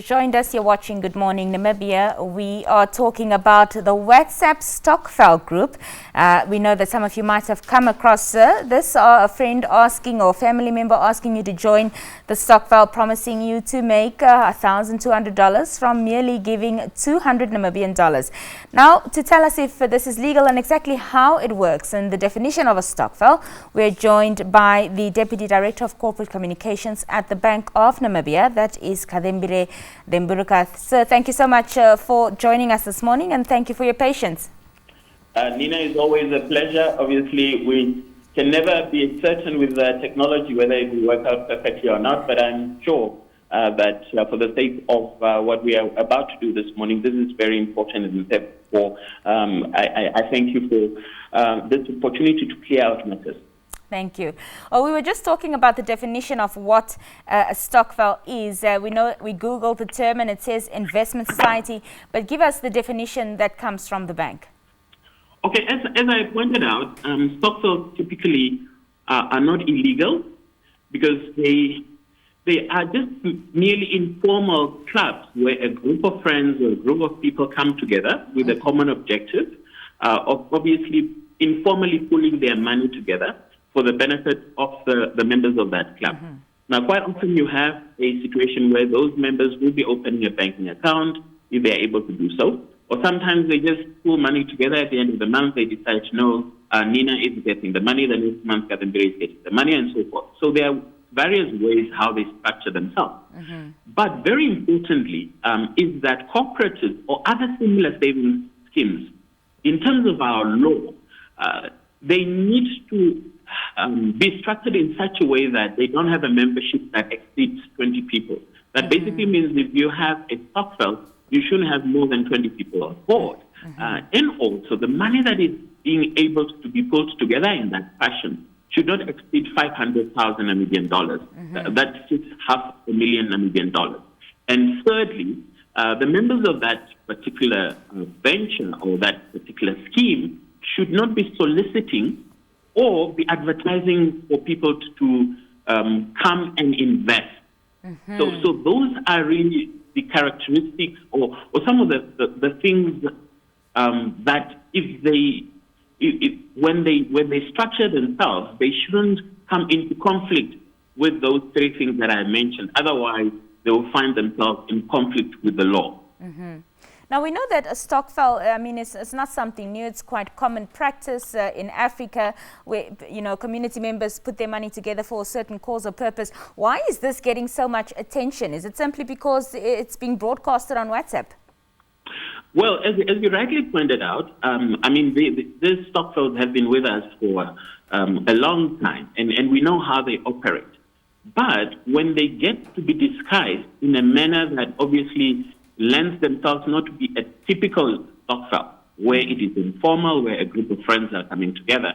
Joined us, you're watching Good Morning Namibia. We are talking about the WhatsApp stokvel group. We know that some of you might have come across this, a friend asking or family member asking you to join the stokvel, promising you to make $1,200 from merely giving 200 Namibian dollars. Now, to tell us if this is legal and exactly how it works and the definition of a stokvel, we're joined by the Deputy Director of Corporate Communications at the Bank of Namibia, that is Kadembire Demburuka. Sir, thank you so much for joining us this morning, and thank you for your patience. Nina, it's always a pleasure. Obviously, we can never be certain with technology whether it will work out perfectly or not, but I'm sure that for the sake of what we are about to do this morning, this is very important, and therefore I thank you for this opportunity to clear out matters. Thank you. We were just talking about the definition of what a stokvel is. We know we Googled the term and it says investment society, but give us the definition that comes from the bank. Okay, as I pointed out, stokvels typically are not illegal because they are just merely informal clubs where a group of friends or a group of people come together with a common objective of obviously informally pooling their money together for the benefit of the members of that club. Now, quite often you have a situation where those members will be opening a banking account if they are able to do so. Or sometimes they just pool money together at the end of the month. They decide, no, Nina is getting the money, the next month Kadembire is getting the money, and so forth. So there are various ways how they structure themselves. But very importantly is that cooperatives or other similar savings schemes, in terms of our law, they need to be structured in such a way that they don't have a membership that exceeds 20 people. That basically means if you have a stokvel, you shouldn't have more than 20 people on board. And also, the money that is being able to be pulled together in that fashion should not exceed 500,000 Namibian dollars. That's just $500,000 Namibian dollars. And thirdly, the members of that particular venture or that particular scheme should not be soliciting or be advertising for people to come and invest. So those are really the characteristics or some of the things that when they structure themselves, they shouldn't come into conflict with those three things that I mentioned. Otherwise, they will find themselves in conflict with the law. Now, we know that a stokvel, I mean, it's not something new. It's quite common practice in Africa where, community members put their money together for a certain cause or purpose. Why is this getting so much attention? Is it simply because it's being broadcasted on WhatsApp? Well, as you rightly pointed out, I mean, these stokvels have been with us for a long time, and we know how they operate. But when they get to be disguised in a manner that obviously lends themselves not to be a typical stokvel, where it is informal, where a group of friends are coming together,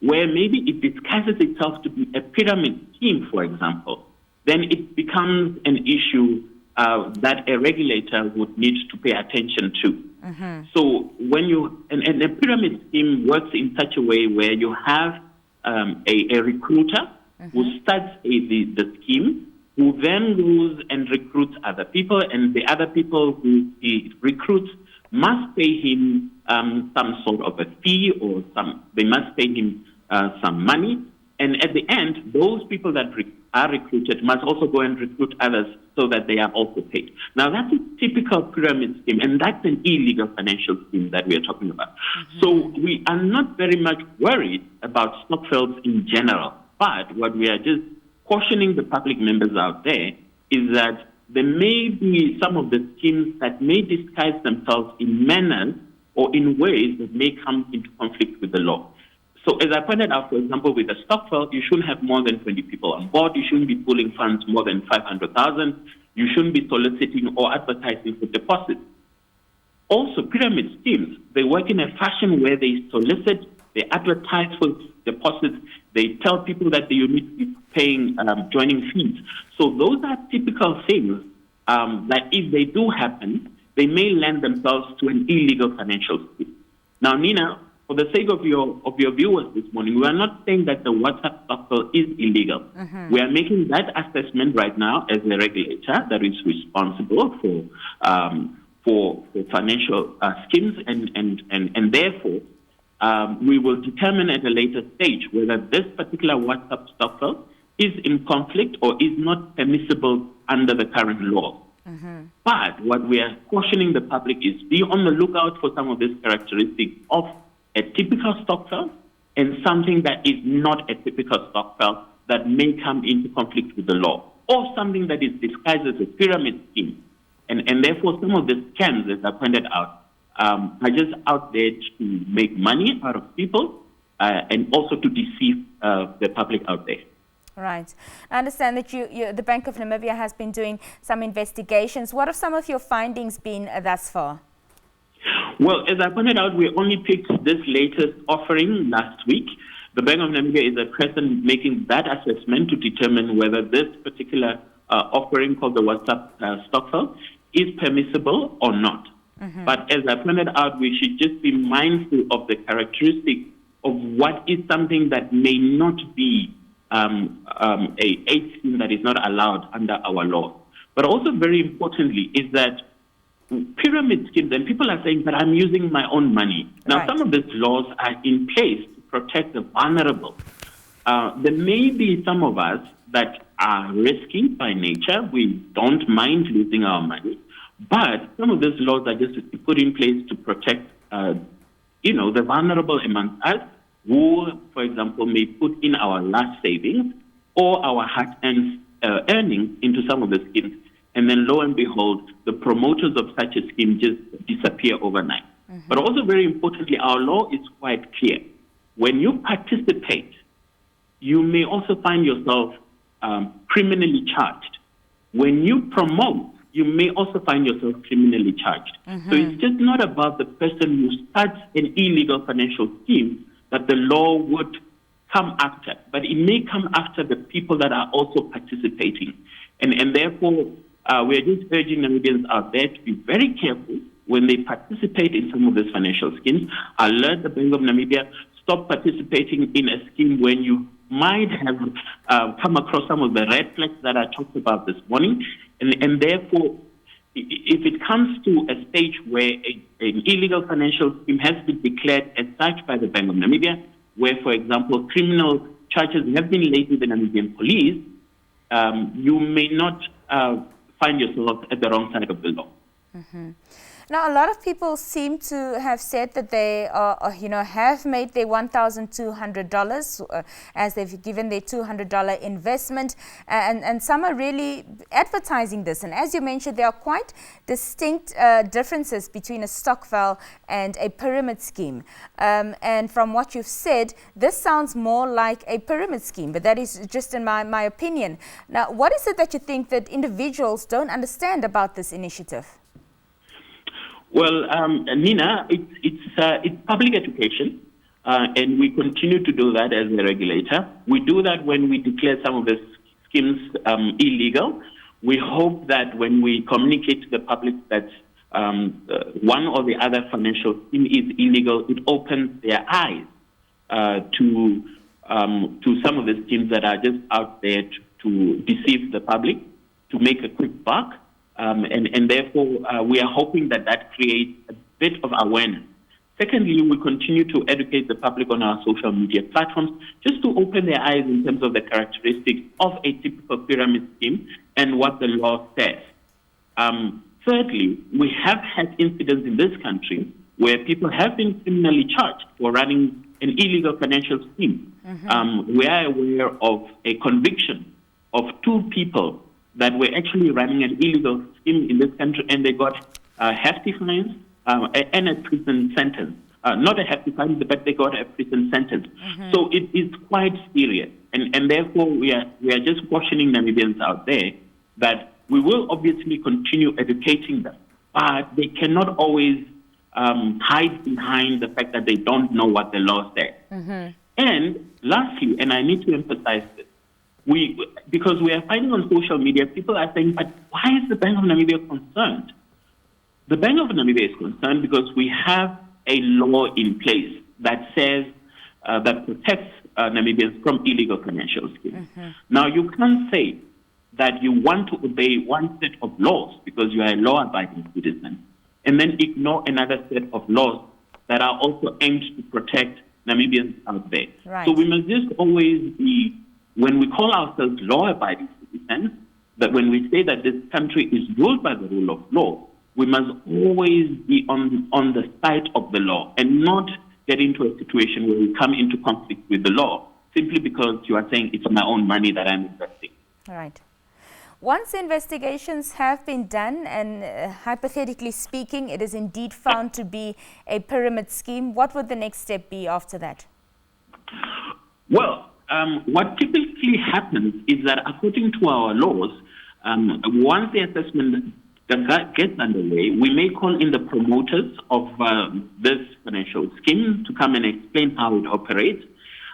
where maybe it disguises itself to be a pyramid scheme, for example, then it becomes an issue that a regulator would need to pay attention to. So when and a pyramid scheme works in such a way where you have a recruiter who starts the scheme, who then goes and recruits other people, and the other people who he recruits must pay him some sort of a fee or they must pay him some money. And at the end, those people that are recruited must also go and recruit others so that they are also paid. Now, that's a typical pyramid scheme, and that's an illegal financial scheme that we are talking about. So we are not very much worried about stokvels in general, but what we are just cautioning the public members out there is that there may be some of the schemes that may disguise themselves in manners or in ways that may come into conflict with the law. So as I pointed out, for example, with a stokvel, you shouldn't have more than 20 people on board. You shouldn't be pooling funds more than 500,000. You shouldn't be soliciting or advertising for deposits. Also, pyramid schemes, they work in a fashion where they solicit, they advertise for deposits, they tell people that they need to be paying joining fees. So those are typical things that if they do happen, they may lend themselves to an illegal financial scheme. Now, Nina, for the sake of your viewers this morning, we are not saying that the WhatsApp stokvel is illegal. We are making that assessment right now as a regulator that is responsible for financial schemes, and therefore we will determine at a later stage whether this particular WhatsApp stokvel is in conflict or is not permissible under the current law. But what we are cautioning the public is be on the lookout for some of these characteristics of a typical stokvel and something that is not a typical stokvel that may come into conflict with the law, or something that is disguised as a pyramid scheme. And therefore, some of the scams, as I pointed out, are just out there to make money out of people and also to deceive the public out there. Right. I understand that the Bank of Namibia has been doing some investigations. What have some of your findings been thus far? Well, as I pointed out, we only picked this latest offering last week. The Bank of Namibia is at present making that assessment to determine whether this particular offering called the WhatsApp stokvel is permissible or not. But as I pointed out, we should just be mindful of the characteristics of what is something that may not be a aid scheme that is not allowed under our law. But also very importantly is that pyramid schemes, and people are saying that I'm using my own money. Now, some of these laws are in place to protect the vulnerable. There may be some of us that are risky by nature. We don't mind losing our money. But some of these laws are just put in place to protect, the vulnerable amongst us who, for example, may put in our last savings or our hard-earned earnings into some of the schemes. And then, lo and behold, the promoters of such a scheme just disappear overnight. But also, very importantly, our law is quite clear. When you participate, you may also find yourself criminally charged. When you promote, you may also find yourself criminally charged. So it's just not about the person who starts an illegal financial scheme that the law would come after, but it may come after the people that are also participating. And therefore, we are just urging Namibians out there to be very careful when they participate in some of these financial schemes. Alert the Bank of Namibia, stop participating in a scheme when you might have come across some of the red flags that I talked about this morning. And therefore, if it comes to a stage where an illegal financial scheme has been declared as such by the Bank of Namibia, where, for example, criminal charges have been laid with the Namibian police, you may not find yourself at the wrong side of the law. Now, a lot of people seem to have said that they have made their $1,200 as they've given their $200 investment, and some are really advertising this. And as you mentioned, there are quite distinct differences between a stokvel and a pyramid scheme. And from what you've said, this sounds more like a pyramid scheme, but that is just in my opinion. Now, what is it that you think that individuals don't understand about this initiative? Well, Nina, it's public education, and we continue to do that as a regulator. We do that when we declare some of the schemes illegal. We hope that when we communicate to the public that one or the other financial scheme is illegal, it opens their eyes to some of the schemes that are just out there to deceive the public, to make a quick buck. And therefore, we are hoping that creates a bit of awareness. Secondly, we continue to educate the public on our social media platforms just to open their eyes in terms of the characteristics of a typical pyramid scheme and what the law says. Thirdly, we have had incidents in this country where people have been criminally charged for running an illegal financial scheme. We are aware of a conviction of 2 people that were actually running an illegal scheme in this country, and they got hefty fines and a prison sentence. Not a hefty fine, but they got a prison sentence. So it is quite serious, and therefore we are just cautioning Namibians out there that we will obviously continue educating them, but they cannot always hide behind the fact that they don't know what the law says. And lastly, and I need to emphasize this, because we are finding on social media, people are saying, but why is the Bank of Namibia concerned? The Bank of Namibia is concerned because we have a law in place that says that protects Namibians from illegal financial schemes. Now, you can't say that you want to obey one set of laws because you are a law-abiding citizen, and then ignore another set of laws that are also aimed to protect Namibians out there. Right. So we must just always be, when we call ourselves law-abiding citizens, that when we say that this country is ruled by the rule of law, we must always be on the side of the law and not get into a situation where we come into conflict with the law simply because you are saying it's my own money that I'm investing. Right. Once investigations have been done and hypothetically speaking, it is indeed found to be a pyramid scheme, what would the next step be after that? Well, what typically happens is that according to our laws, once the assessment gets underway, we may call in the promoters of this financial scheme to come and explain how it operates.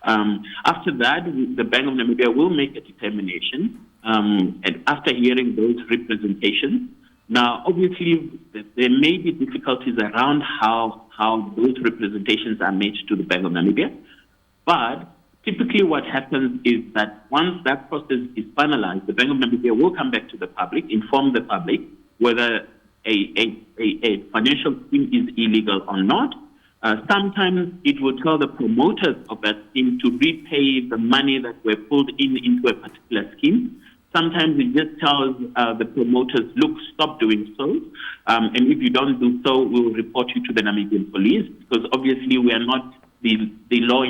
After that, the Bank of Namibia will make a determination, and after hearing those representations. Now, obviously, there may be difficulties around how those representations are made to the Bank of Namibia, but typically what happens is that once that process is finalized, the Bank of Namibia will come back to the public, inform the public whether a financial scheme is illegal or not. Sometimes it will tell the promoters of that scheme to repay the money that were pulled into a particular scheme. Sometimes it just tells the promoters, look, stop doing so. And if you don't do so, we'll report you to the Namibian police, because obviously we are not the law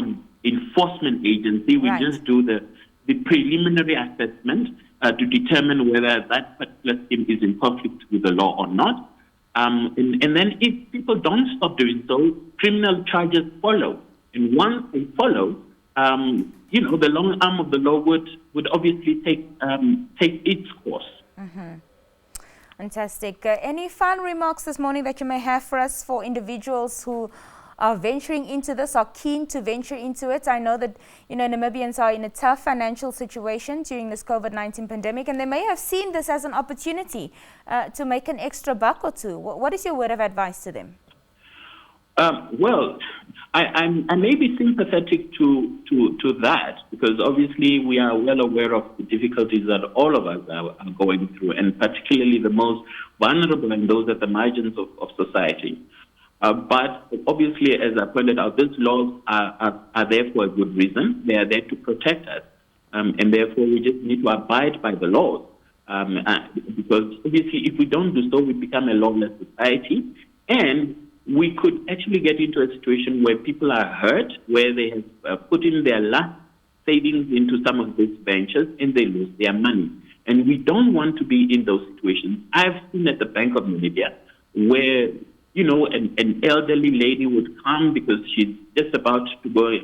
enforcement agency. We just do the preliminary assessment to determine whether that particular scheme is in conflict with the law or not. And then if people don't stop doing so, criminal charges follow. And once they follow, the long arm of the law would obviously take its course. Fantastic. Any final remarks this morning that you may have for us, for individuals who are venturing into this, are keen to venture into it? I know that, Namibians are in a tough financial situation during this COVID-19 pandemic, and they may have seen this as an opportunity to make an extra buck or two. What is your word of advice to them? Well, I may be sympathetic to that, because obviously we are well aware of the difficulties that all of us are going through, and particularly the most vulnerable and those at the margins of society. But obviously, as I pointed out, these laws are there for a good reason. They are there to protect us. And therefore, we just need to abide by the laws. Because obviously, if we don't do so, we become a lawless society. And we could actually get into a situation where people are hurt, where they have put in their last savings into some of these ventures and they lose their money. And we don't want to be in those situations. I've seen at the Bank of Namibia where an elderly lady would come because she's just about to go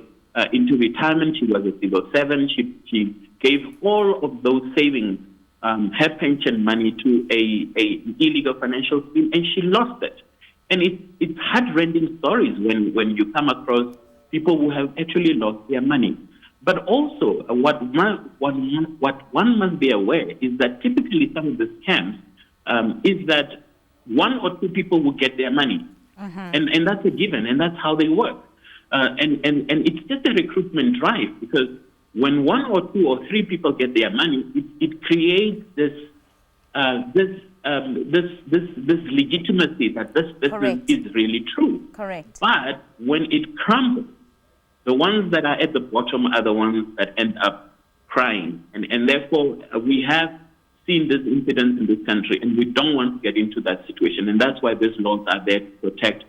into retirement. She was a civil servant. She gave all of those savings, her pension money, to a illegal financial scheme, and she lost it. And it's heart-rending stories when you come across people who have actually lost their money. But also, what one must be aware is that typically some of the scams is that one or two people will get their money. And that's a given, and that's how they work. And it's just a recruitment drive, because when one or two or three people get their money, it creates this legitimacy that this business is really true. Correct. But when it crumbles, the ones that are at the bottom are the ones that end up crying. And therefore, we have seen this incident in this country, and we don't want to get into that situation. And that's why these laws are there to protect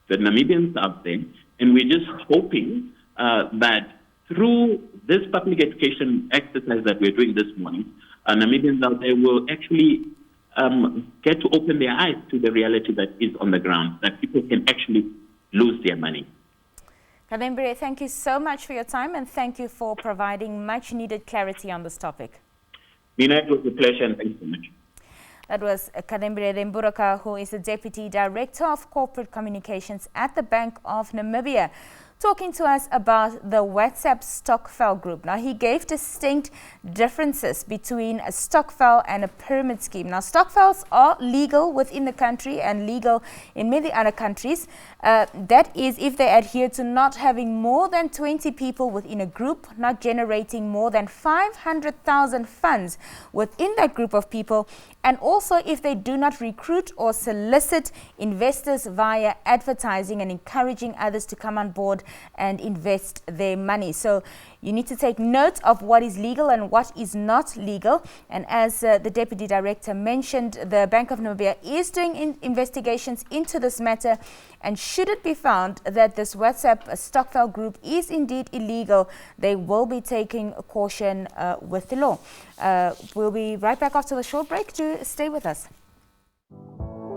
the Namibians out there. And we're just hoping that through this public education exercise that we're doing this morning, Namibians out there will actually get to open their eyes to the reality that is on the ground, that people can actually lose their money. Kadembere, thank you so much for your time, and thank you for providing much needed clarity on this topic. Nina, it was a pleasure, and thank you so much. That was Kadembere Remburaka, who is the Deputy Director of Corporate Communications at the Bank of Namibia, talking to us about the WhatsApp stokvel group. Now, he gave distinct differences between a stokvel and a pyramid scheme. Now, stokvels are legal within the country and legal in many other countries. That is if they adhere to not having more than 20 people within a group, not generating more than 500,000 funds within that group of people, and also if they do not recruit or solicit investors via advertising and encouraging others to come on board and invest their money. So you need to take note of what is legal and what is not legal. And as the Deputy Director mentioned, the Bank of Namibia is doing investigations into this matter, and should it be found that this WhatsApp stokvel group is indeed illegal, they will be taking caution with the law. We'll be right back after the short break. To stay with us.